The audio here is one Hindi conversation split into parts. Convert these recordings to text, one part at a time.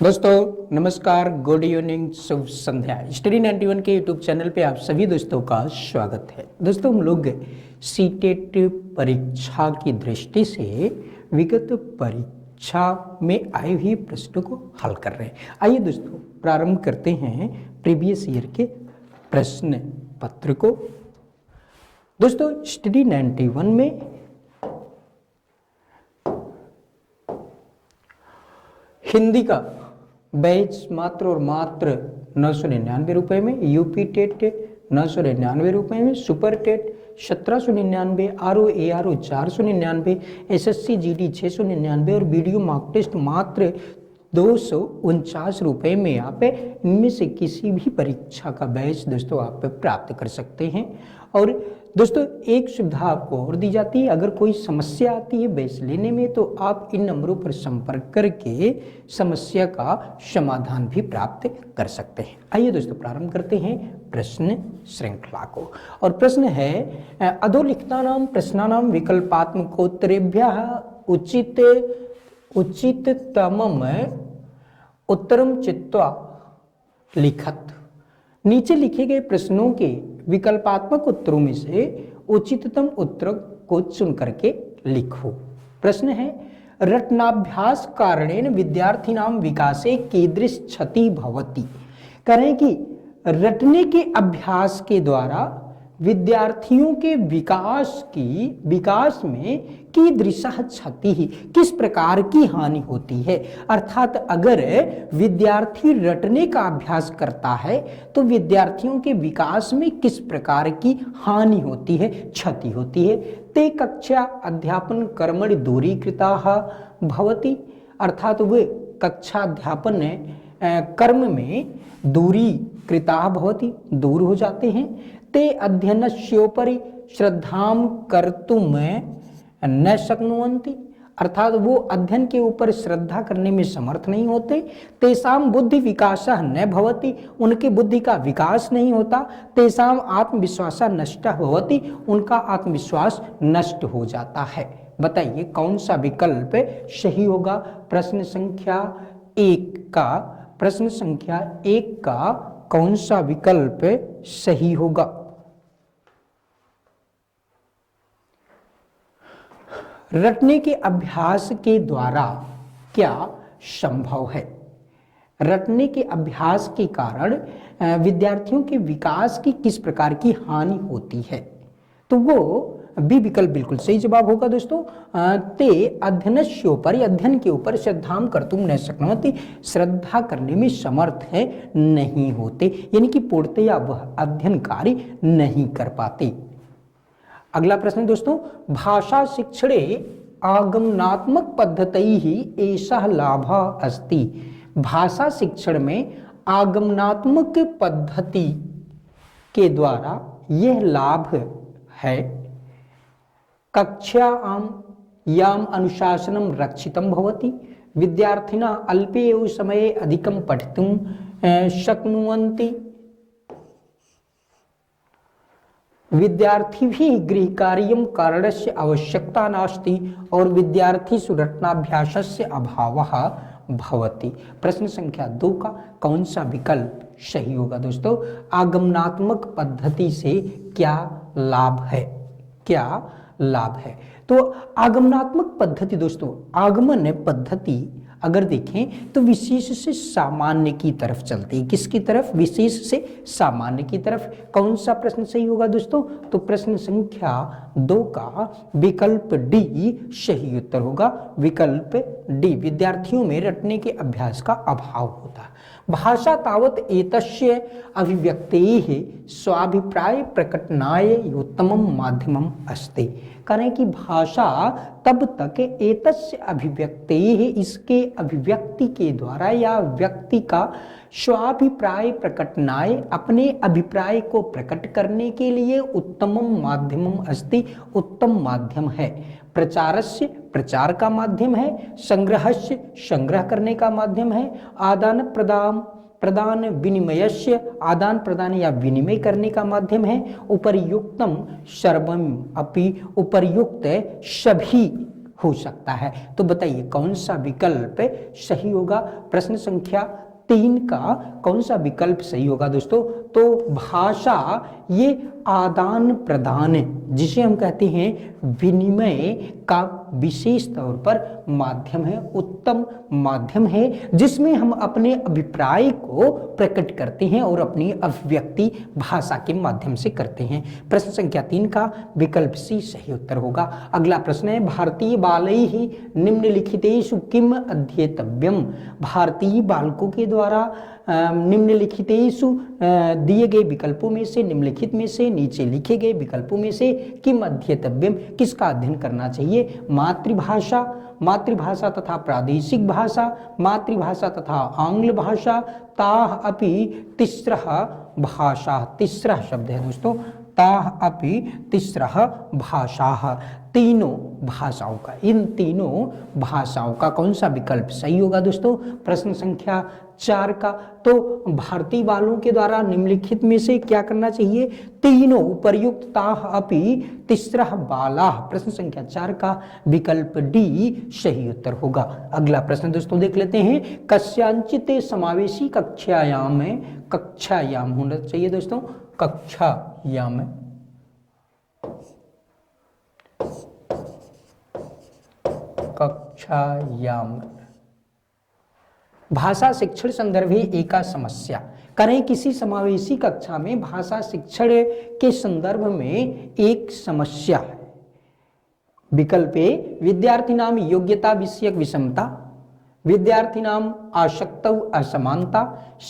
दोस्तों नमस्कार, गुड इवनिंग, शुभ संध्या। स्टडी 91 के यूट्यूब चैनल पे आप सभी दोस्तों का स्वागत है। दोस्तों हम लोग सीटेट परीक्षा की दृष्टि से विगत परीक्षा में आए हुए प्रश्नों को हल कर रहे हैं। आइए दोस्तों प्रारंभ करते हैं प्रीवियस ईयर के प्रश्न पत्र को। दोस्तों स्टडी 91 में हिंदी का बैच मात्र और मात्र 999 रुपये में, यूपी टेट 999 रुपये में, super TET 1799, RO ARO 499, SSC GD 699 और वीडियो मॉक टेस्ट मात्र 249 रुपये में आप इनमें से किसी भी परीक्षा का बैच दोस्तों आप प्राप्त कर सकते हैं। और दोस्तों एक सुविधा आपको और दी जाती है, अगर कोई समस्या आती है बैच लेने में तो आप इन नंबरों पर संपर्क करके समस्या का समाधान भी प्राप्त कर सकते हैं। आइए दोस्तों प्रारंभ करते हैं प्रश्न श्रृंखला को। और प्रश्न है अधोलिखितानां प्रश्नानां विकल्पात्मकोत्तरेभ्यः उचिततमम् उत्तरम चित्वा लिखत। नीचे लिखे गए प्रश्नों के विकल्पात्मक उत्तरों में से उचिततम उत्तर को चुन करके लिखो। प्रश्न है रटनाभ्यास कारणेन विद्यार्थिनां विकासे कीदृश क्षति भवति। कह रहे हैं कि रटने के अभ्यास के द्वारा विद्यार्थियों के विकास में कीदृश क्षति, किस प्रकार की हानि होती है। अर्थात अगर विद्यार्थी रटने का अभ्यास करता है तो विद्यार्थियों के विकास में किस प्रकार की हानि होती है, क्षति होती है। ते कक्षा अध्यापन कर्मणि दूरीकृताः भवति। अर्थात वे कक्षा अध्यापन कर्म में दूरीकृताः भवति, दूर हो जाते हैं। ते अध्ययनस्योपरि श्रद्धां कर्तुम न शक्नुवन्ति। अर्थात वो अध्ययन के ऊपर श्रद्धा करने में समर्थ नहीं होते। तेषां बुद्धि विकासः न भवति, उनके बुद्धि का विकास नहीं होता। तेषां आत्मविश्वासः नष्टः भवति, उनका आत्मविश्वास नष्ट हो जाता है। बताइए कौन सा विकल्प सही होगा। प्रश्न संख्या एक का कौन सा विकल्प सही होगा। रटने के अभ्यास के द्वारा क्या संभव है। रटने के अभ्यास के कारण विद्यार्थियों के विकास की किस प्रकार की हानि होती है, तो वो बी विकल्प बिल्कुल सही जवाब होगा दोस्तों। ते अध्ययनस्योपरि, अध्ययन के ऊपर श्रद्धां कर्तुम न शक्नुवन्ति, श्रद्धा करने में समर्थ है नहीं होते, यानी कि पूर्णतया वह अध्ययन कार्य नहीं कर पाते। अगला प्रश्न दोस्तों, भाषा शिक्षणे आगमनात्मक पद्धतैः एषः लाभः अस्ति। भाषा शिक्षण में आगमनात्मक पद्धति के द्वारा यह लाभ है। कक्षायां याम अनुशासनम रक्षितं भवति, विद्यार्थिनः अल्पे एव समये अधिकं पठितुं शक्नुवन्ति। विद्यार्थी भी गृह कार्यं कारणस्य आवश्यकता नास्ति और विद्यार्थी रटनाभ्यासस्य अभावः भवति। प्रश्न संख्या 2 का कौन सा विकल्प सही होगा दोस्तों। आगमनात्मक पद्धति से क्या लाभ है, क्या लाभ है। तो आगमनात्मक पद्धति दोस्तों, आगमन पद्धति अगर देखें तो विशेष से सामान्य की तरफ चलती है। किसकी तरफ, विशेष से सामान्य की तरफ। कौन सा प्रश्न सही होगा दोस्तों, तो प्रश्न संख्या 2 का विकल्प डी सही उत्तर होगा। विकल्प डी, विद्यार्थियों में रटने के अभ्यास का अभाव होता है। भाषा तावत एतस्य अभिव्यक्तेः स्वाभिप्राय प्रकटनाय उत्तमं माध्यमम् अस्ति। करें कि भाषा तब तक एतस्य अभिव्यक्तेः, इसके अभिव्यक्ति के द्वारा या व्यक्ति का स्वाभिप्राय प्रकटनाय, अपने अभिप्राय को प्रकट करने के लिए उत्तमं माध्यमम् अस्ति, उत्तम माध्यम है। प्रचारस्य, प्रचार का माध्यम है। संग्रहस्य, संग्रह करने का माध्यम है। आदान प्रदान विनिमयस्य, आदान प्रदान या विनिमय करने का माध्यम है। उपर्युक्तम सर्वम अपि, उपर्युक्त सभी हो सकता है। तो बताइए कौन सा विकल्प सही होगा? प्रश्न संख्या 3 का कौन सा विकल्प सही होगा दोस्तों? तो भाषा ये आदान प्रदान जिसे हम कहते हैं विनिमय का विशेष तौर पर माध्यम है, उत्तम माध्यम है, जिसमें हम अपने अभिप्राय को प्रकट करते हैं और अपनी अभिव्यक्ति भाषा के माध्यम से करते हैं। प्रश्न संख्या 3 का विकल्प सी सही उत्तर होगा। अगला प्रश्न है भारतीय बालैः निम्नलिखितेषु किम अध्येतव्यम? भारतीय बालकों के द्वारा निम्नलिखितेषु दिए गए विकल्पों में से, निम्नलिखित में से, नीचे लिखे गए विकल्पों में से किम अध्येतव्यम किसका अध्ययन करना चाहिए? मातृभाषा, मातृभाषा तथा प्रादेशिक भाषा, मातृभाषा तथा आंग्ल भाषा, ताः अपि तिस्रः भाषा। तीसरा शब्द है दोस्तों, ताः अपि तिस्रः भाषाः, तीनों भाषाओं का, इन तीनों भाषाओं का कौन सा विकल्प सही होगा दोस्तों? प्रश्न संख्या 4 का, तो भारतीय बालों के द्वारा निम्नलिखित में से क्या करना चाहिए? तीनों उपर्युक्त ताः अपि तिस्रः बालाः, प्रश्न संख्या 4 का विकल्प डी सही उत्तर होगा। अगला प्रश्न दोस्तों देख लेते हैं, कस्यांचित समावेशी कक्षायाम, कक्षायाम होना चाहिए दोस्तों, कक्षायाम, कक्षायाम भाषा शिक्षण संदर्भे एका समस्या। करें किसी समावेशी कक्षा में भाषा शिक्षण के संदर्भ में एक समस्या है। विकल्प ए विद्यार्थिनां योग्यता विषयक विषमता, विद्यार्थिनां आसक्तौ असमानता,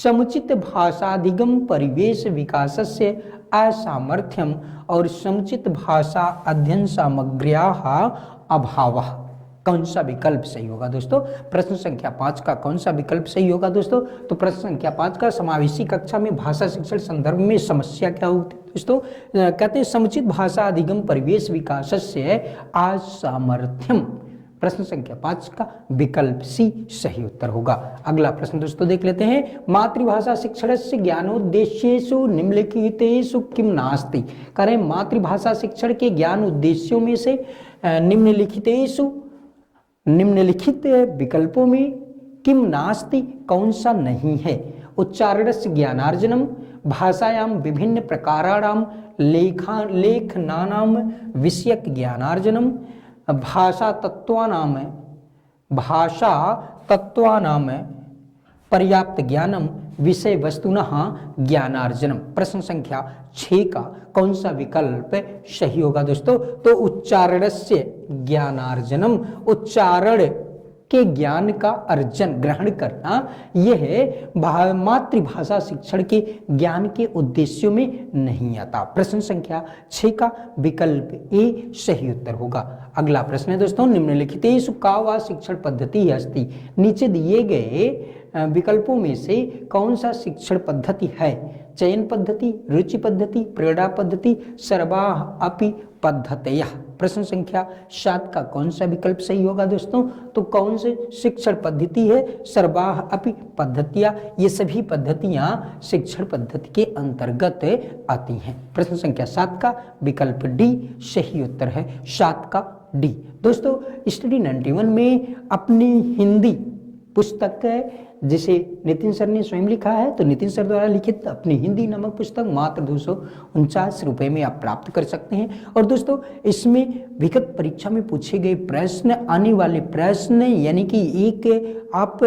समुचित भाषाधिगम परिवेश विकासस्य असामर्थ्यम और समुचित भाषा अध्ययन सामग्र्याः अभावः। कौन सा विकल्प सही होगा दोस्तों? प्रश्न संख्या 5 का कौन सा विकल्प सही होगा दोस्तों? तो प्रश्न संख्या 5 का समावेशी कक्षा में भाषा शिक्षण संदर्भ में समस्या क्या होती है दोस्तों? कहते हैं समुचित भाषा अधिगम परिवेश विकासस्य असामर्थ्यम, प्रश्न संख्या 5 का विकल्प सी सही उत्तर होगा। अगला प्रश्न दोस्तों देख लेते हैं, मातृभाषा शिक्षणस्य ज्ञानोद्देश्येषु निम्नलिखितेषु किम नास्ति? करें मातृभाषा शिक्षण के ज्ञान उद्देश्यों में से निम्नलिखितेषु, निम्नलिखित विकल्पों में किम नास्ति कौन सा नहीं है? उच्चारणस्य ज्ञानार्जनम, भाषायाम विभिन्न प्रकाराणाम लेखनानां विषयक ज्ञानार्जनम, भाषा तत्वानां पर्याप्त ज्ञानम, विषय वस्तुनः ज्ञानार्जनम। प्रश्न संख्या 6 का कौन सा विकल्प सही होगा दोस्तों? तो उच्चारणस्य ज्ञानार्जनम, उच्चारण के ज्ञान का अर्जन ग्रहण करना, यह मातृभाषा शिक्षण के ज्ञान के उद्देश्यों में नहीं आता। प्रश्न संख्या 6 का विकल्प ए सही उत्तर होगा। अगला प्रश्न है दोस्तों, निम्नलिखितेषु का वा शिक्षण पद्धति अस्ति? नीचे दिए गए विकल्पों में से कौन सा शिक्षण पद्धति है? चयन पद्धति, रुचि पद्धति, प्रेरणा पद्धति, सर्वाः अपि पद्धतयः। प्रश्न संख्या 7 का कौन सा विकल्प सही होगा दोस्तों? तो कौन से शिक्षण पद्धति है? सर्वाः अपि पद्धतियां, ये सभी पद्धतियां शिक्षण पद्धति के अंतर्गत आती हैं। प्रश्न संख्या 7 का विकल्प डी सही उत्तर है, 7 का डी। दोस्तों स्टडी 91 में अपनी हिंदी पुस्तक है जिसे नितिन सर ने स्वयं लिखा है, तो नितिन सर द्वारा लिखित अपनी हिंदी नामक पुस्तक मात्र 249 रुपये में आप प्राप्त कर सकते हैं। और दोस्तों इसमें विगत परीक्षा में पूछे गए प्रश्न, आने वाले प्रश्न, यानी कि एक आप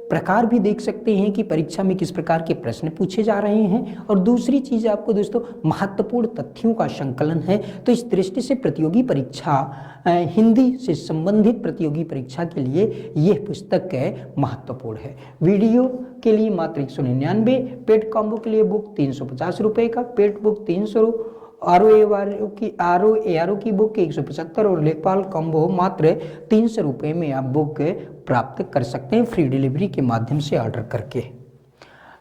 प्रकार भी देख सकते हैं कि परीक्षा में किस प्रकार के प्रश्न पूछे जा रहे हैं। और दूसरी चीज आपको दोस्तों महत्वपूर्ण तथ्यों का संकलन है। तो इस दृष्टि से प्रतियोगी परीक्षा, हिंदी से संबंधित प्रतियोगी परीक्षा के लिए यह पुस्तक महत्वपूर्ण है। वीडियो के लिए मात्र 199, पेड कॉम्बो के लिए बुक 350 रुपये का, पेड बुक 300, आरओ की बुक 175 और लेखपाल कॉम्बो मात्र 300 रुपये में आप बुक प्राप्त कर सकते हैं फ्री डिलीवरी के माध्यम से ऑर्डर करके।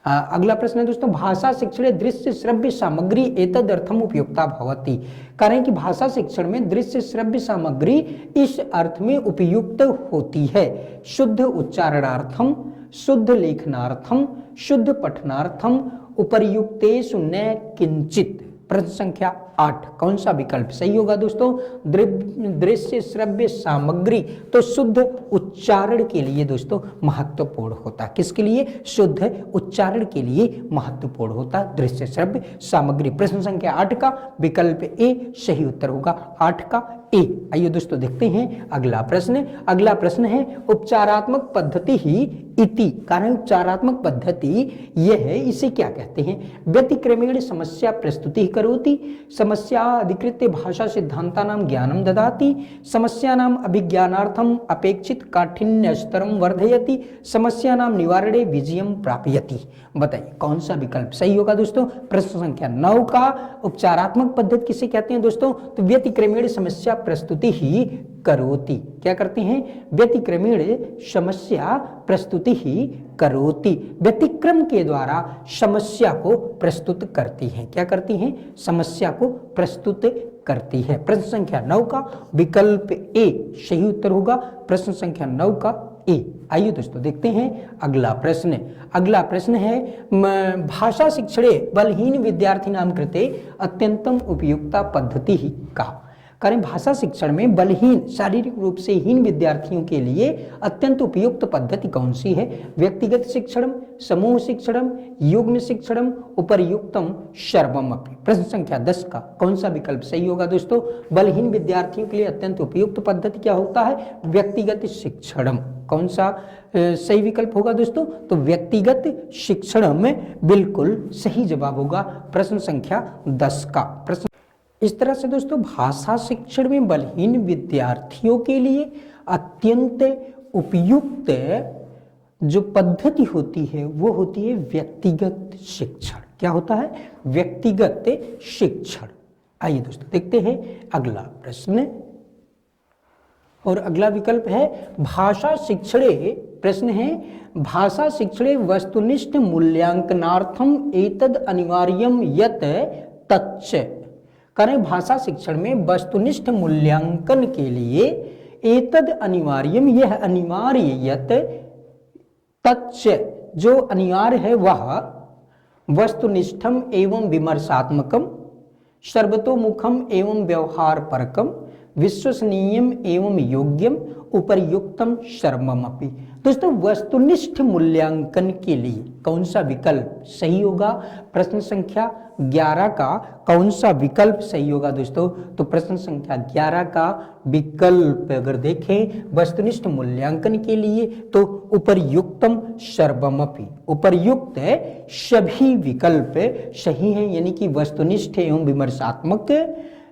अगला प्रश्न है दोस्तों, भाषा शिक्षण दृश्य श्रव्य सामग्री एतदर्थम उपयुक्ता भवति? करें कि भाषा शिक्षण में दृश्य श्रव्य सामग्री इस अर्थ में उपयुक्त होती है, शुद्ध उच्चारणार्थम, शुद्ध लेखनार्थम, शुद्ध पठनार्थम, उपर्युक्तेषु न किंचित। प्रश्न संख्या 8 कौन सा विकल्प सही होगा दोस्तों? दृश्य श्रव्य सामग्री तो शुद्ध उच्चारण के लिए दोस्तों महत्वपूर्ण होता है। किसके लिए? शुद्ध उच्चारण के लिए महत्वपूर्ण होता है दृश्य श्रव्य सामग्री। प्रश्न संख्या 8 का विकल्प ए सही उत्तर होगा, 8 का ए। आइए दोस्तों देखते हैं अगला प्रश्न। अगला प्रश्न है उपचारात्मक पद्धति ही इति, कारण उपचारात्मक पद्धति यह है, इसे क्या कहते हैं? व्यतिक्रमेण समस्या प्रस्तुति करोति, समस्या अधिकृत्य भाषा सिद्धांतानां ज्ञानं ददाति, समस्यानां अभिज्ञानार्थम अपेक्षित काठिन्य स्तरं वर्धयति, समस्यानां निवारणे विजयं प्राप्यति। बताइए कौन सा विकल्प सही होगा दोस्तों? प्रश्न संख्या 9 का उपचारात्मक पद्धति किसे कहते हैं दोस्तों? तो व्यतिक्रमेण समस्या प्रस्तुति ही करोति। क्या करते हैं? व्यतिक्रमेण समस्या प्रस्तुति ही करोति, व्यतिक्रम के द्वारा समस्या को प्रस्तुत करती हैं। क्या करती हैं? समस्या को प्रस्तुत करती है। प्रश्न संख्या 9 का विकल्प ए सही उत्तर होगा, प्रश्न संख्या 9 का ए। आइए दोस्तों देखते हैं अगला प्रश्न। अगला प्रश्न है भाषा शिक्षणे बलहीन विद्यार्थिनां कृते अत्यंतम उपयुक्ता पद्धति ही का। कारण भाषा शिक्षण में बलहीन शारीरिक रूप से हीन विद्यार्थियों के लिए अत्यंत उपयुक्त पद्धति कौन सी है? व्यक्तिगत शिक्षणम, समूह शिक्षणम, युग्म शिक्षणम, उपर्युक्तम, सर्वमपि। प्रश्न संख्या 10 का कौन सा विकल्प सही होगा दोस्तों? बलहीन विद्यार्थियों के लिए अत्यंत उपयुक्त पद्धति क्या होता है? व्यक्तिगत शिक्षणम। कौन सा सही विकल्प होगा दोस्तों? तो व्यक्तिगत शिक्षणम बिल्कुल सही जवाब होगा, प्रश्न संख्या 10 का। प्रश्न इस तरह से दोस्तों भाषा शिक्षण में बलहीन विद्यार्थियों के लिए अत्यंत उपयुक्त जो पद्धति होती है वो होती है व्यक्तिगत शिक्षण। क्या होता है? व्यक्तिगत शिक्षण। आइए दोस्तों देखते हैं अगला प्रश्न, और अगला विकल्प है भाषा शिक्षणे। प्रश्न है भाषा शिक्षणे वस्तुनिष्ठ मूल्यांकनार्थम एतद अनिवार्यम यत तच्च। करें भाषा शिक्षण में वस्तुनिष्ठ मूल्यांकन के लिए एतद अनिवार्यम, यह अनिवार्य, यत तच्च जो अनिवार्य है वह वस्तुनिष्ठम एवं विमर्शात्मकम, सर्वतोमुखम एवं व्यवहार परकम, विश्वसनीयम एवं योग्यम, उपर्युक्तम सर्वमपि। दोस्तों वस्तुनिष्ठ मूल्यांकन के लिए कौन सा विकल्प सही होगा? प्रश्न संख्या 11 का कौन सा विकल्प सही होगा दोस्तों? तो प्रश्न संख्या 11 का विकल्प अगर देखें वस्तुनिष्ठ मूल्यांकन के लिए तो उपर्युक्तम सर्वमपि, उपर्युक्त सभी विकल्प सही हैं, यानी कि वस्तुनिष्ठ एवं विमर्शात्मक,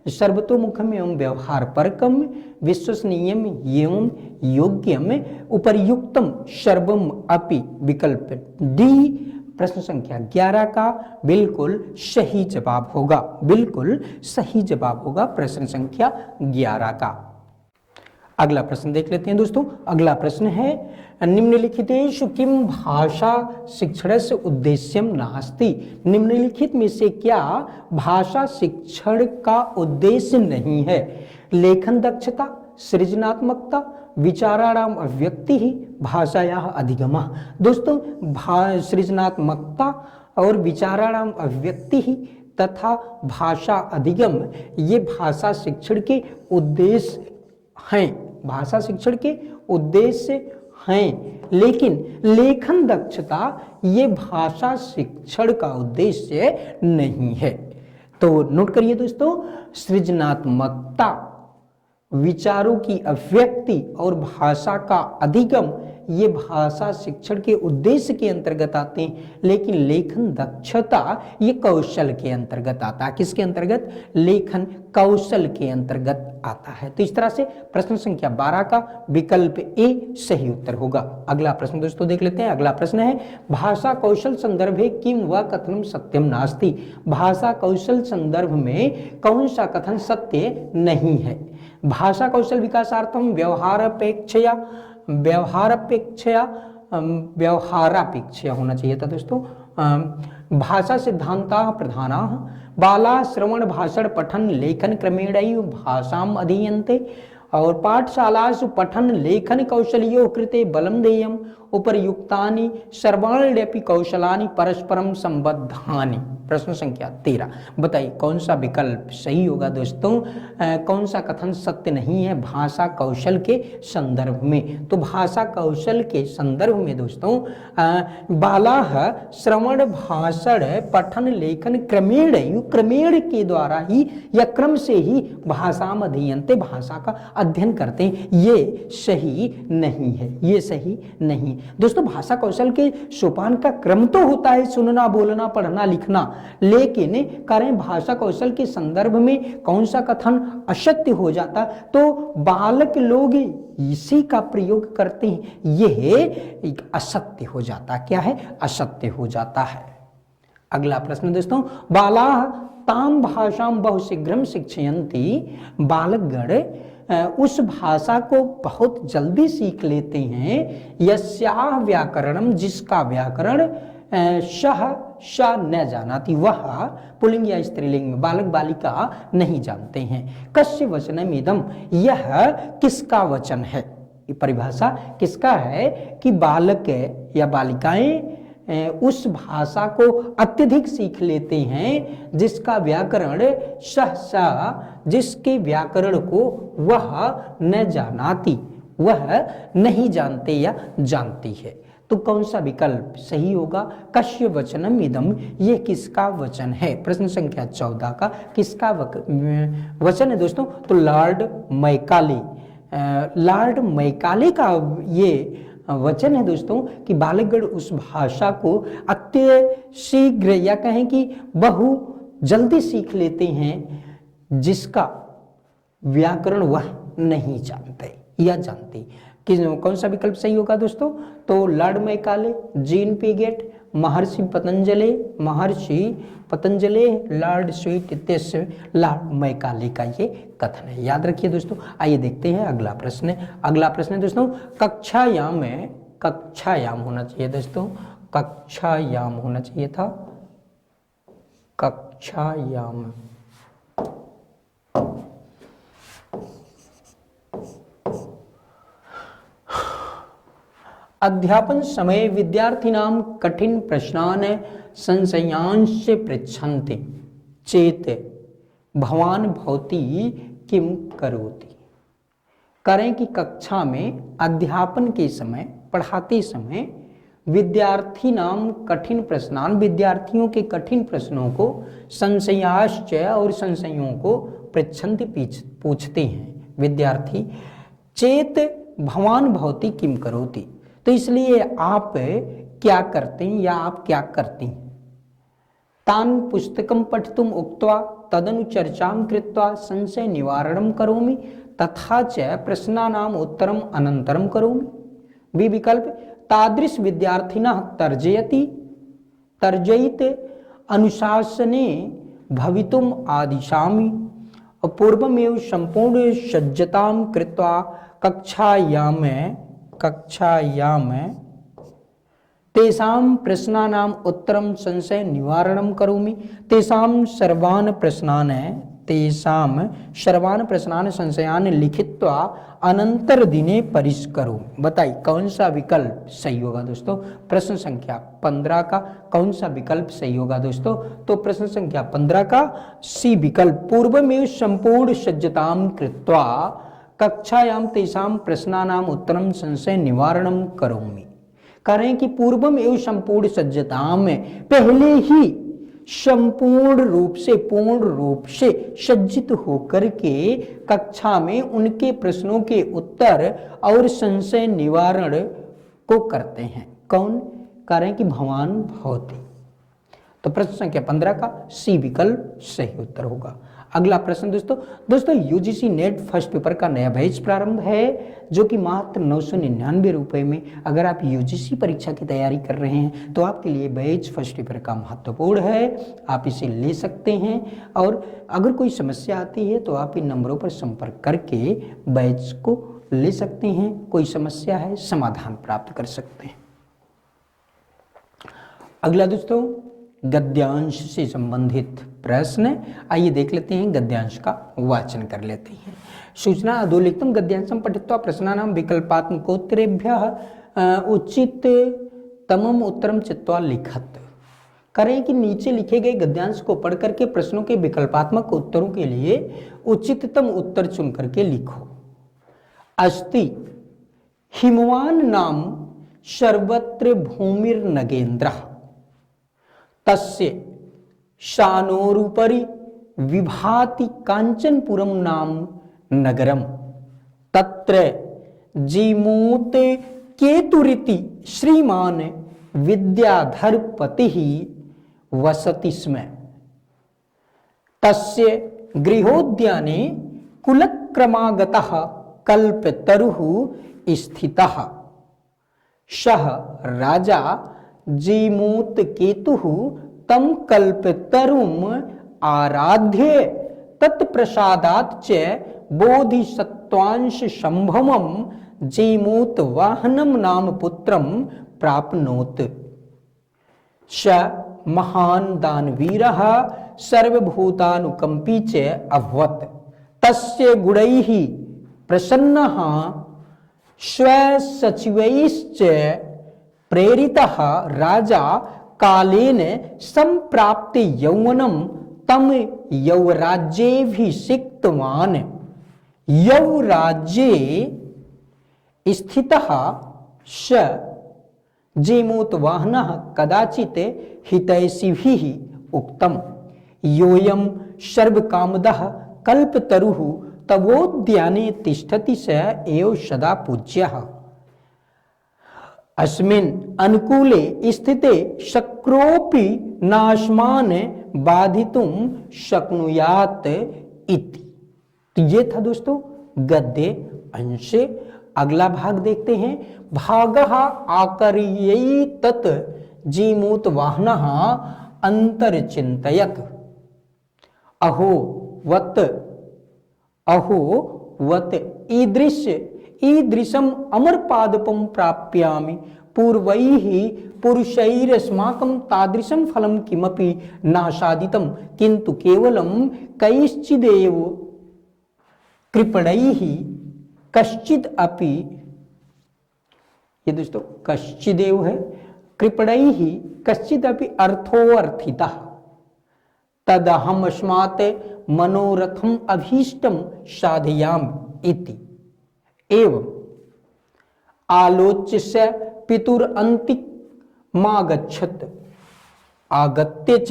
सर्वतोमुखम एवं व्यवहार परकम, विश्वसनीयम एवं योग्यम, उपर्युक्तम सर्वम अपि। विकल्प डी प्रश्न संख्या 11 का बिल्कुल सही जवाब होगा, बिल्कुल सही जवाब होगा प्रश्न संख्या 11 का। अगला प्रश्न देख लेते हैं दोस्तों। अगला प्रश्न है निम्नलिखितेषु किम भाषा शिक्षणस्य उद्देश्यम नास्ति। निम्नलिखित में से क्या भाषा शिक्षण का उद्देश्य नहीं है? लेखन दक्षता, सृजनात्मकता, विचाराणाम अभिव्यक्ति ही, भाषायाः अधिगमः। दोस्तों सृजनात्मकता और विचाराणाम अभिव्यक्ति ही तथा भाषा अधिगम ये भाषा शिक्षण के उद्देश्य हैं, भाषा शिक्षण के उद्देश्य हैं, लेकिन लेखन दक्षता ये भाषा शिक्षण का उद्देश्य नहीं है। तो नोट करिए दोस्तों, सृजनात्मकता, विचारों की अभिव्यक्ति और भाषा का अधिगम ये भाषा शिक्षण के उद्देश्य के अंतर्गत आते हैं, लेकिन लेखन दक्षता ये कौशल के अंतर्गत आता है। किसके अंतर्गत? लेखन कौशल के अंतर्गत आता है। तो इस तरह से प्रश्न संख्या 12 का विकल्प ए सही उत्तर होगा। अगला प्रश्न दोस्तों देख लेते हैं। अगला प्रश्न है भाषा कौशल संदर्भे किम व कथनम सत्यम नास्ति। भाषा कौशल संदर्भ में कौन सा कथन सत्य नहीं है? भाषा कौशल विकासार्थम व्यवहारापेक्षया होना चाहिए था दोस्तों। भाषा सिद्धांता प्रधाना बाला श्रवण भाषण पठन लेखन क्रमेणैव भाषाम अधीयन्ते और पाठशालासु पठन लेखन कौशल्यो कृते बलम देयम उपर्युक्तानि सर्वाण्यपि कौशलानि परस्परम संबद्धानि। प्रश्न संख्या 13, बताइए कौन सा विकल्प सही होगा दोस्तों। कौन सा कथन सत्य नहीं है भाषा कौशल के संदर्भ में। तो भाषा कौशल के संदर्भ में दोस्तों बालाः श्रवण भाषण पठन लेखन क्रमेण के द्वारा ही या क्रम से ही भाषा में अधीयन्ते, भाषा का अध्ययन करते हैं। ये सही नहीं है, ये सही नहीं दोस्तों। भाषा कौशल के सोपान का क्रम तो होता है सुनना बोलना पढ़ना लिखना, लेकिन करें भाषा कौशल के संदर्भ में कौन सा कथन असत्य हो जाता तो बालक लोग इसी का प्रयोग करते हैं, यह असत्य हो जाता। क्या है? असत्य हो जाता है। अगला प्रश्न दोस्तों, बालाः ताम भाषाम बहुशीघ्रम शिक्षयन्ति। बालकगण उस भाषा को बहुत जल्दी सीख लेते हैं। यस्याः व्याकरणम, जिसका व्याकरण शह श न जानाति, वह पुल्लिंग या स्त्रीलिंग में बालक बालिका नहीं जानते हैं। कस्य वचनम इदम, यह किसका वचन है। ये परिभाषा किसका है कि बालक या बालिकाएं उस भाषा को अत्यधिक सीख लेते हैं जिसका व्याकरण सहसा, जिसके व्याकरण को वह न जानाती, वह नहीं जानते या जानती है। तो कौन सा विकल्प सही होगा? कस्य वचनम इदम, ये किसका वचन है। प्रश्न संख्या 14 का किसका वचन है दोस्तों? तो लॉर्ड मैकाले, लॉर्ड मैकाले का ये वचन है दोस्तों कि बालकगण उस भाषा को अत्यशीघ्र या कहें कि बहु जल्दी सीख लेते हैं जिसका व्याकरण वह नहीं जानते या जानती। कौन सा विकल्प सही होगा दोस्तों? तो लॉर्ड मैकाले, जीन पिगेट, महर्षि पतंजलि, लॉर्ड स्वीट इत्यस्य लॉर्ड मैकाले का ये कथन है। याद रखिए दोस्तों। आइए देखते हैं अगला प्रश्न। अगला प्रश्न दोस्तों, कक्षायाम में, कक्षायाम होना चाहिए दोस्तों, कक्षायाम होना चाहिए था, कक्षायाम। अध्यापन समय विद्यार्थिनां कठिन प्रश्नान् संशयांश्च पृच्छन्ति चेत भवान भवति किम करोति। करें कि कक्षा में अध्यापन के समय, पढ़ाते समय विद्यार्थी नाम कठिन प्रश्नान, विद्यार्थियों के कठिन प्रश्नों को संशयाश्च और संशयों को पृच्छन्ति पूछते हैं विद्यार्थी। चेत भवान भवति किम करोति, तो इसलिए आप क्या करते हैं या आप क्या करती हैं। तान पुस्तकम पठितुम उक्त्वा तदनु चर्चां कृत्वा संशय निवारणं करोमि तथा च प्रश्नानाम उत्तरम अनंतरम करोमि। बी विकल्प, तादृश विद्यार्थिनः तर्जयित अनुशासने भवितुम आदिशामि। पूर्वमेव संपूर्ण सज्जतां कृत्वा कक्षायाम तेषां प्रश्नानाम उत्तरम संशय निवारणं करोमि। तेषां सर्वान् प्रश्नान् संशयान् लिखित्वा अनंतर दिने परिष्करोमि। बताइए कौन सा विकल्प सही होगा दोस्तों। प्रश्न संख्या 15 का कौन सा विकल्प सही होगा दोस्तों। तो प्रश्न संख्या 15 का सी विकल्प, पूर्वमेव संपूर्ण सज्जतां कृत्वा कक्षायाम तेषां प्रश्नानाम उत्तरम संशय निवारणं करोमि। करें कि पूर्वम एवं संपूर्ण सज्जता में, पहले ही संपूर्ण रूप से, पूर्ण रूप से सज्जित होकर के कक्षा में उनके प्रश्नों के उत्तर और संशय निवारण को करते हैं। कौन? करें कि भवान भवति। तो प्रश्न संख्या 15 का सी विकल्प सही उत्तर होगा। अगला प्रश्न दोस्तों यूजीसी नेट फर्स्ट पेपर का नया बैच प्रारंभ है जो कि मात्र 999 रुपये में, अगर आप यूजीसी परीक्षा की तैयारी कर रहे हैं तो आपके लिए बैच फर्स्ट पेपर का महत्वपूर्ण है। आप इसे ले सकते हैं और अगर कोई समस्या आती है तो आप इन नंबरों पर संपर्क करके बैच को ले सकते हैं। कोई समस्या है समाधान प्राप्त कर सकते हैं। अगला दोस्तों गद्यांश से संबंधित प्रश्न, आइए देख लेते हैं। गद्यांश का वाचन कर लेते हैं। सूचना अधोलिखितं गद्यांशं पठित्वा प्रश्नानां विकल्पात्मकोत्तरेभ्यः उचित तमम उत्तरम चित्वा लिखत। करें कि नीचे लिखे गए गद्यांश को पढ़ करके प्रश्नों के विकल्पात्मक उत्तरों के लिए उचिततम उत्तर चुन करके लिखो। अस्ति हिमवान नाम सर्वत्र भूमिर नगेंद्र तस्य शानोरुपरि विभाति कांचनपुरम नाम नगरम तत्र जीमूत केतुरिति श्रीमान विद्याधरपति वसति स्म तस्य गृहोद्याने कुलक्रमागतः कल्पतरुः स्थितः सः राजा जीमूत केतुः तं कल्पतरुम् आराध्य तत्प्रसादात् च बोधिसत्त्वांश संभवम जीमूत वाहनम नाम पुत्रम प्राप्नोत स महान दानवीरः सर्वभूतानुकंपी च अभवत् तस्य गुणैः प्रसन्नः स्वसचिवैश्च प्रेरितः राजा कालेन संप्राप्त यौवनम तम यौराज्येऽभिषिक्तवान् यौराज्ये स्थितः स जीमूतवाहनः कदाचित् हितैषिभिः उक्तम् योऽयं सर्वकामदः कल्पतरुः तवोद्याने तिष्ठति स एव सदा पूज्यः अस्मिन् अनुकूले स्थिते शक्रोऽपि नास्मान् बाधितुं शक्नुयात् इति। तो ये था दोस्तों गद्य अंश। अगला भाग देखते हैं। भागः आकर्यै तत् जीमूत वाहनः अंतर्चिन्तयत् अहो वत ईदृशम अमरपादपं प्राप्यामि पूर्वैः पुरुषैरस्माकं तादृशं फलं किमपि नासादितं किन्तु केवलं कैश्चिदेव कृपणैः कश्चिद अपि, ये दोस्तों कश्चिदेव है, कृपणैः कश्चिद अपि अर्थोऽर्थितः तदहमस्मात् मनोरथम अभीष्टम साधयामि इति। एवं आलोच्य स पितुरन्तिमागच्छत् आगत्य च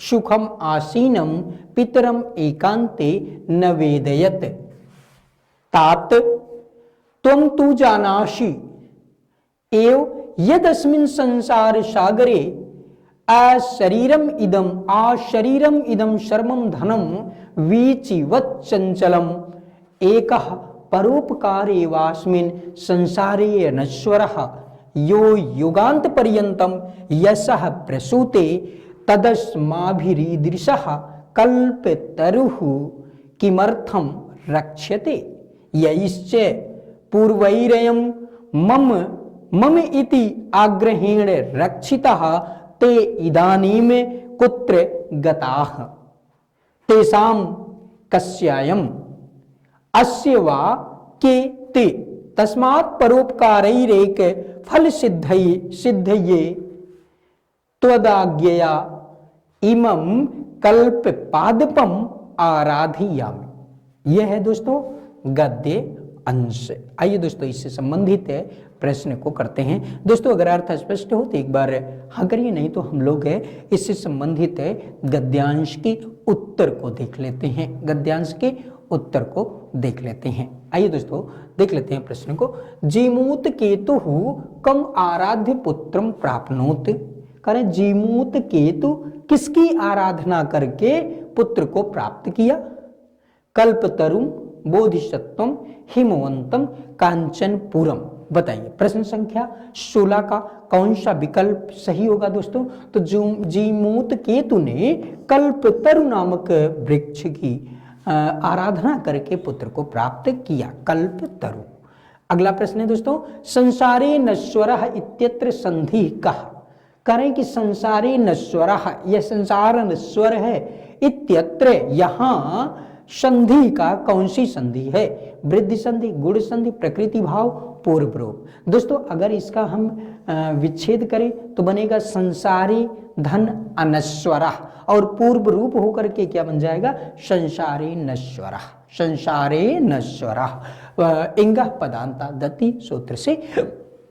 सुखम आसीनं पितरम एकान्ते नवेदयत् तात त्वं तु जानासि एव यदस्मिन् संसार सागरे अशरीरम इदं सर्वं धनं वीचिवत् चंचलम एकः परोपकारेवास्मिन् संसारे नश्वरः यो युगान्त पर्यन्तं यशः प्रसूते तदस्माभिरीदृशः कल्पतरुः किमर्थं रक्ष्यते यैश्च पूर्वैरयं मम इति आग्रहेण रक्षितः ते इदानीं कुत्र गताः तेषां कस्यायम् अस्य वा के ते तस्मात् परोपकारैरेक फल सिद्धये त्वदाज्ञया इमं कल्पपादपम आराधयामि। यह है दोस्तों गद्य अंश। आइए दोस्तों इससे संबंधित प्रश्न को करते हैं। दोस्तों अगर अर्थ स्पष्ट हो तो एक बार हाँ करिए, नहीं तो हम लोग इससे संबंधित गद्यांश के उत्तर को देख लेते हैं। गद्यांश के उत्तर को देख लेते हैं। आइए दोस्तों देख लेते हैं प्रश्न को। जीमूत केतु कम आराध्य पुत्रम प्राप्नोत। करें जीमूत केतु किसकी आराधना करके पुत्र को प्राप्त किया? कल्पतरुम बोधिसत्वम हिमवंतम कांचनपुरम। बताइए प्रश्न संख्या 16 का कौन सा विकल्प सही होगा दोस्तों? तो जीमूत केतु ने कल्पतरु नामक वृक्ष की आराधना करके पुत्र को प्राप्त किया, कल्पतरु। अगला प्रश्न है दोस्तों, संसारे नश्वरः इत्यत्र संधि कः। करें कि संसारे नश्वरः, यह संसार नश्वर है, इत्यत्र यहाँ संधि का कौन सी संधि है? वृद्धि संधि, गुण संधि, प्रकृति भाव, पूर्व रूप। दोस्तों अगर इसका हम विच्छेद करें तो बनेगा संसारी धन अनश्वरा, और पूर्व रूप होकर के क्या बन जाएगा, संसारे नश्वरा, संसारे नश्वरा। इंगः पदांता दति सूत्र से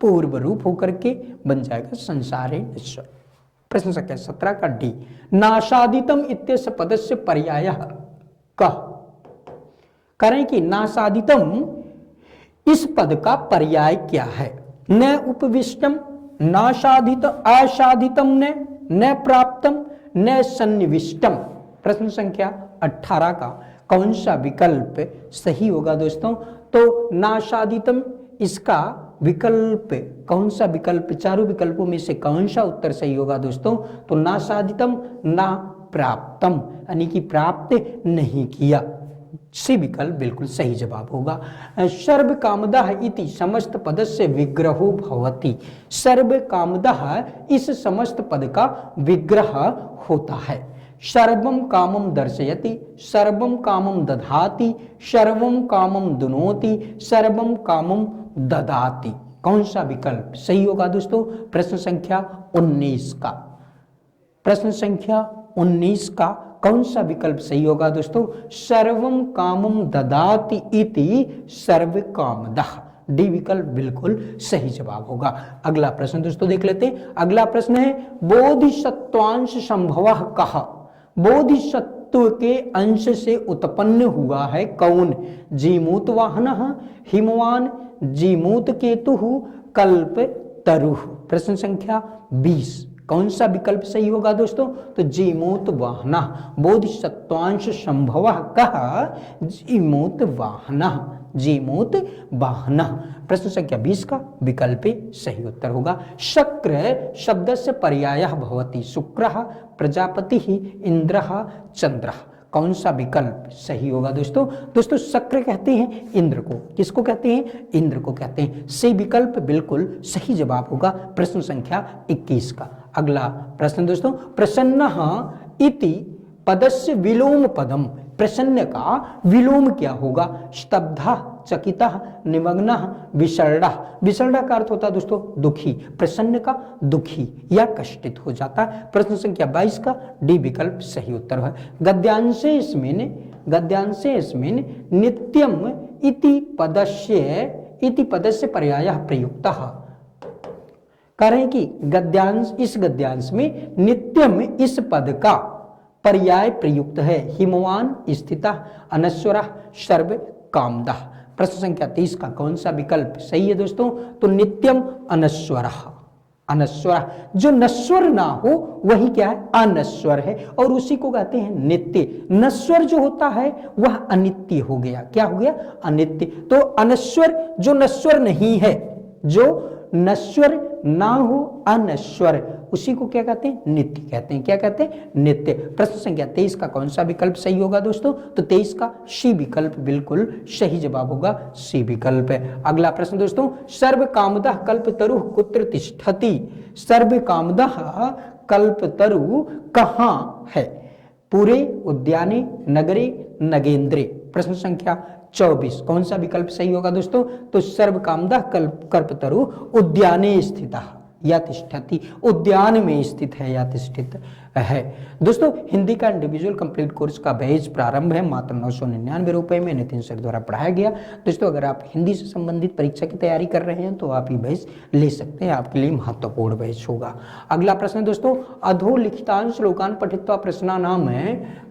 पूर्व रूप होकर के बन जाएगा संसारे नश्वर। प्रश्न संख्या 17 का डी, नाशादितम इत्यस्य पदस्य पर्यायः कः। करें कि नाशादितम इस पद का पर्याय क्या है। न उपविष्टम, नाशादित, असाधितम, न प्राप्तम, न सन्निविष्टम। प्रश्न संख्या 18 का कौन सा विकल्प सही होगा दोस्तों। तो नाशादितम इसका विकल्प कौन सा विकल्प, चारों विकल्पों में से कौन सा उत्तर सही होगा दोस्तों। तो नाशादितम, ना प्राप्तम, यानी कि प्राप्त नहीं किया, सी विकल्प बिल्कुल सही जवाब होगा। सर्व कामदः इति समस्त पदस्य विग्रहो भवति। सर्व कामदः इस समस्त पद का विग्रह होता है। सर्वम कामम दर्शयति, सर्वम कामम दधाति, सर्वम कामम दुनोति, सर्वम कामम ददाति। कौन सा विकल्प सही होगा दोस्तों। प्रश्न संख्या 19 का, प्रश्न संख्या 19 का कौन सा विकल्प सही होगा दोस्तों। सर्वम कामम ददाति इति सर्व कामदः, डी विकल्प बिल्कुल सही जवाब होगा। अगला प्रश्न दोस्तों देख लेते हैं। अगला प्रश्न है बोधिसत्वांश संभवः कः। बोधिसत्व के अंश से उत्पन्न हुआ है कौन। जीमूत वाहनः, हिमवान, जीमूत केतुः, कल्प तरुः। प्रश्न संख्या 20 कौन सा विकल्प सही होगा दोस्तों। तो जीमूत वाहनः, बोधिसत्वांश संभवः कः, जीमूत वाहनः, जीमूत वाहनः। प्रश्न संख्या 20 का विकल्प सही उत्तर होगा। शक्र शब्दस्य पर्यायः भवति शुक्रः, प्रजापतिः, इंद्रः, चंद्रः। कौन सा विकल्प सही होगा दोस्तों। दोस्तों शक्र कहते हैं इंद्र को, किसको कहते हैं, इंद्र को कहते हैं। सी विकल्प बिल्कुल सही जवाब होगा प्रश्न संख्या 21 का। अगला प्रश्न दोस्तों, प्रसन्नः इति पदस्य विलोम पदम। प्रसन्न का विलोम क्या होगा। स्तब्धः, चकितः, निमग्नः, विषण्णः। विषण्ण का अर्थ होता है दोस्तों दुखी, प्रसन्न का दुखी या कष्टित हो जाता है। प्रश्न संख्या 22 का डी विकल्प सही उत्तर है। गद्यांशे अस्मिन् नित्यम इति पदस्य पर्यायः प्रयुक्तः। कह रहे हैं कि गद्यांश, इस गद्यांश में नित्यम इस पद का पर्याय प्रयुक्त है। हिमवान, स्थितः, अनश्वरः, सर्व कामदः। प्रश्न संख्या 23 का कौन सा विकल्प सही है दोस्तों। तो नित्यम अनश्वरः, अनश्वर, जो नश्वर ना हो वही क्या है, अनश्वर है, और उसी को कहते हैं नित्य। नश्वर जो होता है वह अनित्य हो गया, क्या हो गया, अनित्य। तो अनश्वर जो नश्वर नहीं है, जो नश्वर ना हो, अनश्वर, उसी को क्या कहते हैं, नित्य कहते हैं। क्या कहते हैं, नित्य। प्रश्न संख्या 23 का कौन सा विकल्प सही होगा दोस्तों। तो 23 का सी विकल्प बिल्कुल सही जवाब होगा, सी विकल्प है। अगला प्रश्न दोस्तों, सर्व कामदः कल्पतरुः कुत्र तिष्ठति। सर्व कामदः कल्पतरु कहाँ है। पूरे, उद्याने, नगरे, नगेंद्रे। प्रश्न संख्या 24 कौन सा विकल्प सही होगा दोस्तों। तो सर्व कामदः कल्पतरु उद्याने स्थितः या तिष्ठति, उद्यान में स्थित है या तिष्ठित है। दोस्तों हिंदी का इंडिविजुअल कंप्लीट कोर्स का बैच प्रारंभ है मात्र 999 रुपए में, नितिन सर द्वारा पढ़ाया गया। दोस्तों अगर आप हिंदी से संबंधित परीक्षा की तैयारी कर रहे हैं तो आप ये बैच ले सकते हैं, आपके लिए महत्वपूर्ण बैच होगा। अगला प्रश्न दोस्तों, अधोलिखितान् श्लोकान् पठित्वा प्रश्नानां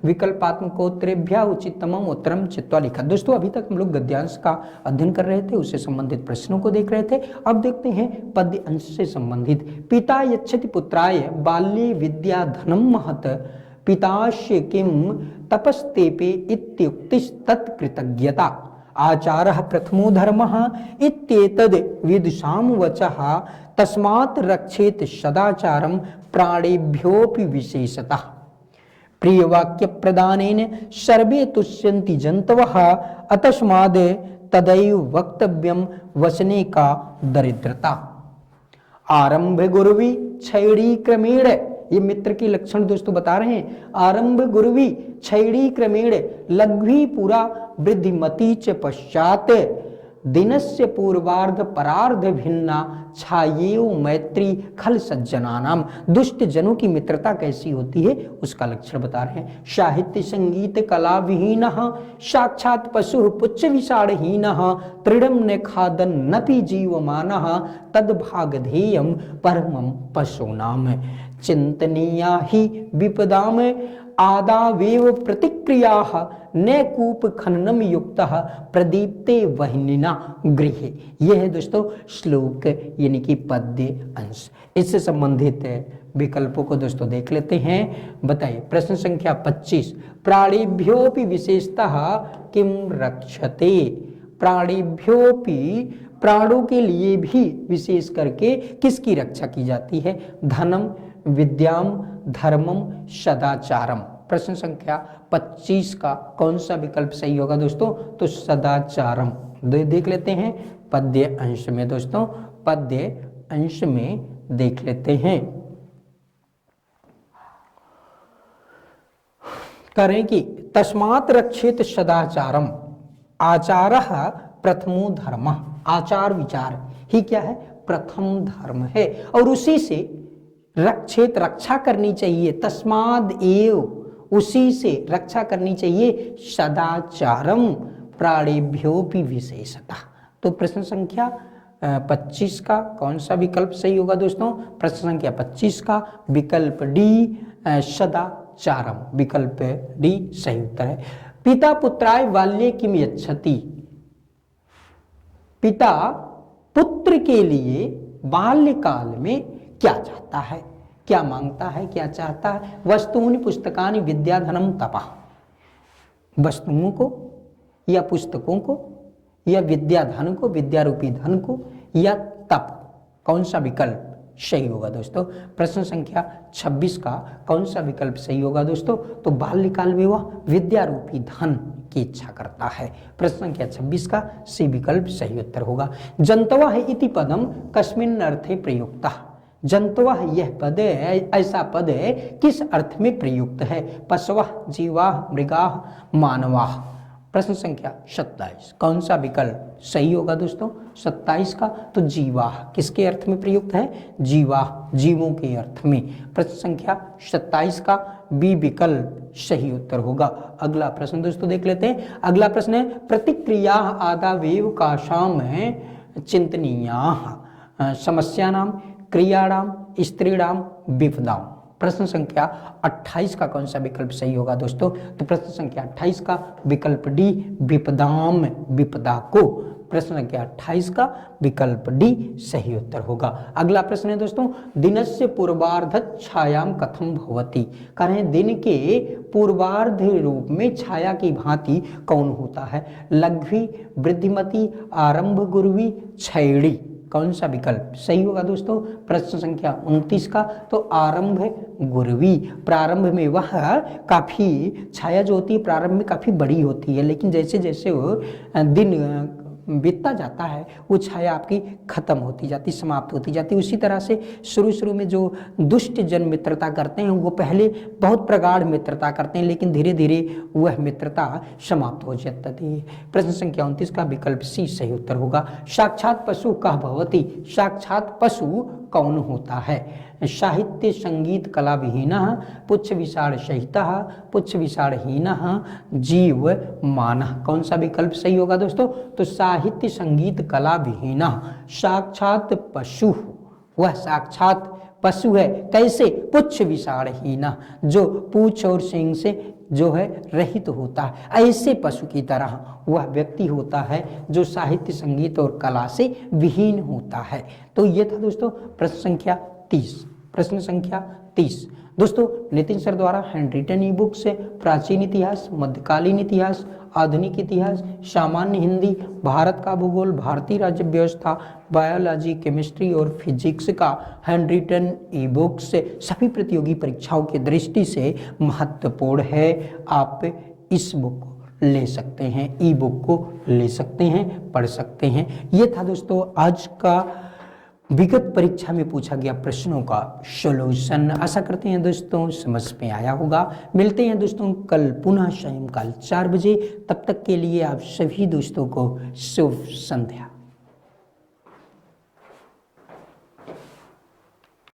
विकल्पात्मकोत्तरेभ्यः उचिततमम् उत्तरं चित्वा लिखा। दोस्तों अभी तक हम लोग गद्यांश का अध्ययन कर रहे थे, उससे संबंधित प्रश्नों को देख रहे थे। अब देखते हैं पद्य अंश से संबंधित। पिता यच्छति पुत्राय बाल्ये विद्या धनम महत् पितास्य किम तपस्तेपे इत्युक्तिस्तत्कृतज्ञता। आचारः प्रथमो धर्मः इत्येतद् विदुषां वचः तस्मात् रक्षेत सदाचारं प्राणेभ्योऽपि विशेषतः। प्रियवाक्य प्रदानेन सर्वे तुष्यन्ति जन्तवः अतस्माद् तदैव वक्तव्यं वचने का दरिद्रता। आरंभ गुरुवी छैड़ी क्रमेण, ये मित्र की लक्षण दोस्तों बता रहे हैं। आरंभ गुरुवी छैड़ी क्रमेण लघ्वी पुरा वृद्धिमती च पश्चात दिनस्य पूर्वार्ध परार्ध भिन्ना छायेव मैत्री खल सज्जनानाम। दुष्ट जनों की मित्रता कैसी होती है उसका लक्षण बता रहे हैं। साहित्य संगीत कला विहीन साक्षात पशु पुच्छ विषाणहीन तृणम न खादन नपि जीवमान तद्भागधेयम परमम पशूनाम चिंतनीया ही विपदाम आदावेव प्रतिक्रिया न कूप खननम युक्त प्रदीप्ते वह्निना गृहे। यह है दोस्तों श्लोक यानी कि पद्य अंश। इससे संबंधित विकल्पों को दोस्तों देख लेते हैं। बताइए प्रश्न संख्या 25, प्राणिभ्योपि विशेषतः किम रक्षते। प्राणिभ्योपि प्राणों के लिए भी विशेष करके किसकी रक्षा की जाती है। धनम विद्याम धर्मम सदाचारम। प्रश्न संख्या 25 का कौन सा विकल्प सही होगा दोस्तों, तो सदाचारम। देख लेते हैं पद्य अंश में दोस्तों, पद्य अंश में देख लेते हैं। करें कि तस्मात् रक्षेत सदाचारम आचारः प्रथमो धर्मः। आचार विचार ही क्या है, प्रथम धर्म है और उसी से रक्षेत रक्षा करनी चाहिए। तस्माद एव उसी से रक्षा करनी चाहिए। सदाचारम प्राणिभ्योपि विशेषतः। तो प्रश्न संख्या 25 का कौन सा विकल्प सही होगा दोस्तों, प्रश्न संख्या 25 का विकल्प डी सदाचारम, विकल्प डी सही उत्तर है। पिता पुत्राय बाल्ये किम यच्छति। पिता पुत्र के लिए बाल्यकाल में क्या चाहता है, क्या मांगता है, क्या चाहता है। वस्तूनि पुस्तकानि विद्याधनम तपः। वस्तुओं को या पुस्तकों को या विद्याधन को, विद्यारूपी धन को या तप। कौन सा विकल्प सही होगा दोस्तों, प्रश्न संख्या 26 का कौन सा विकल्प सही होगा दोस्तों, तो बाल्यकाल में वह विद्यारूपी धन की इच्छा करता है। प्रश्न संख्या 26 का सी विकल्प सही उत्तर होगा। जंतवः इति पदम कस्मिन् अर्थे प्रयुक्तः। जंतवः यह पद है, ऐसा पद है किस अर्थ में प्रयुक्त है। पशवः जीवाः मृगाः मानवाः। प्रश्न संख्या 27 कौन सा विकल्प सही होगा दोस्तों, 27 का, तो जीवाः किसके अर्थ में प्रयुक्त है, जीवाः जीवों के अर्थ में। प्रश्न संख्या 27 का बी विकल्प सही उत्तर होगा। अगला प्रश्न दोस्तों देख लेते हैं। अगला प्रश्न है प्रतिक्रिया आदावेव काशाम चिंतनीयाः समस्यानाम क्रियाणाम स्त्रीणाम विपदाम। प्रश्न संख्या 28 का कौन सा विकल्प सही होगा दोस्तों, तो प्रश्न संख्या 28 का विकल्प डी विपदाम, विपदा को। प्रश्न संख्या 28 का विकल्प डी सही उत्तर होगा। अगला प्रश्न है दोस्तों, दिनस्य पूर्वार्ध छायाम कथम भवति। करें दिन के पूर्वार्ध रूप में छाया की भांति कौन होता है। लघ्वी वृद्धिमती आरंभ गुरुवी क्षैणी। कौन सा विकल्प सही होगा दोस्तों, प्रश्न संख्या 29 का, तो आरंभ गुरवी। प्रारंभ में वह काफी छाया जो होती है प्रारंभ में काफी बड़ी होती है, लेकिन जैसे जैसे वो दिन बीतता जाता है वो छाया आपकी खत्म होती जाती, समाप्त होती जाती। उसी तरह से शुरू शुरू में जो दुष्ट जन मित्रता करते हैं वो पहले बहुत प्रगाढ़ मित्रता करते हैं, लेकिन धीरे धीरे वह मित्रता समाप्त हो जाती है। प्रश्न संख्या 29 का विकल्प सी सही उत्तर होगा। साक्षात पशु कह भवति। साक्षात पशु कौन होता है। साहित्य संगीत कला विहीन पुच्छ विषाण सहित पुच्छ विषाणहीन जीव मान। कौन सा विकल्प सही होगा दोस्तों, तो साहित्य संगीत कला विहीन साक्षात पशु, वह साक्षात पशु है। कैसे, पुच्छ विषाणहीन, जो पूछ और सींग से जो है रहित होता है, ऐसे पशु की तरह वह व्यक्ति होता है जो साहित्य संगीत और कला से विहीन होता है। तो ये था दोस्तों प्रश्न संख्या 30। प्रश्न संख्या 30 दोस्तों नितिन सर द्वारा हैंड रिटन ई बुक से प्राचीन इतिहास, मध्यकालीन इतिहास, आधुनिक इतिहास, सामान्य हिंदी, भारत का भूगोल, भारतीय राज्य व्यवस्था, बायोलॉजी, केमिस्ट्री और फिजिक्स का हैंड रिटन ई बुक से सभी प्रतियोगी परीक्षाओं की दृष्टि से महत्वपूर्ण है। आप इस बुक को ले सकते हैं, ई बुक को ले सकते हैं, पढ़ सकते हैं। ये था दोस्तों आज का विगत परीक्षा में पूछा गया प्रश्नों का सॉल्यूशन। आशा करते हैं दोस्तों समझ में आया होगा। मिलते हैं दोस्तों कल पुनः सायंकाल 4 बजे। तब तक के लिए आप सभी दोस्तों को शुभ संध्या।